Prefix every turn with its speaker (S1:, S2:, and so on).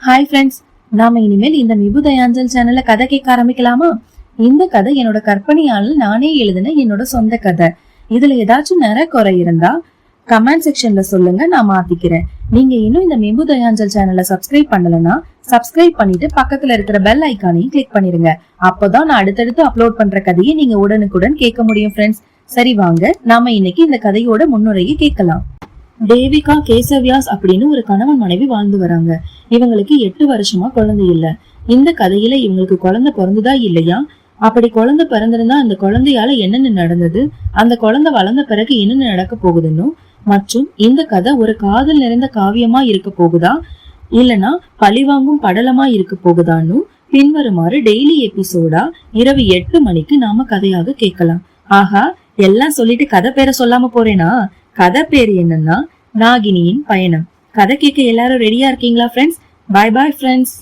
S1: Hi friends, நாம இனிமேல் இந்த மிபுதயாஞ்சல் சேனல்ல கதை கேட்க ஆரம்பிக்கலாமா? இந்த கதை என்னோட கற்பனையால நானே எழுதின என்னோட சொந்த கதை. இதுல ஏதாச்சும் நிறைய குறை இருந்தா கமெண்ட் செக்ஷன்ல சொல்லுங்க, நான் மாத்திக்கிறேன். நீங்க இன்னும் இந்த மிபுதயாஞ்சல் சேனலை சப்ஸ்கிரைப் பண்ணலன்னா சப்ஸ்கிரைப் பண்ணிட்டு பக்கத்துல இருக்கிற பெல் ஐக்கானையும் கிளிக் பண்ணிருங்க. அப்போதான் நான் அடுத்தடுத்து அப்லோட் பண்ற கதையை நீங்க உடனுக்குடன் கேட்க முடியும் ஃப்ரெண்ட்ஸ். சரி வாங்க, நாம இன்னைக்கு இந்த கதையோட முன்னுரையை கேட்கலாம். தேவிகா கேசவ்யாஸ் அப்படின்னு ஒரு கணவன் மனைவி வாழ்ந்து வராங்க. இவங்களுக்கு 8 வருஷமா குழந்தை இல்ல. இந்த கதையில இவங்களுக்கு குழந்தை பிறந்ததா இல்லையா, அப்படி குழந்தை பிறந்திருந்தா அந்த குழந்தையால என்னென்ன நடந்தது, அந்த குழந்தை வளர்ந்த பிறகு என்னென்ன நடக்க போகுதுன்னு, மற்றும் இந்த கதை ஒரு காதல் நிறைந்த காவியமா இருக்க போகுதா இல்லனா பழிவாங்கும் படலமா இருக்க போகுதான்னு பின்வருமாறு டெய்லி எபிசோடா இரவு 8 மணிக்கு நாம கதையாக கேட்கலாம். ஆஹா, எல்லாம் சொல்லிட்டு கதை பேரை சொல்லாம போறேனா? கதை பேர் என்னன்னா நாகினியின் பயணம். கதை கேட்க எல்லாரும் ரெடியா இருக்கீங்களா ஃப்ரெண்ட்ஸ்? பாய் பாய் ஃப்ரெண்ட்ஸ்.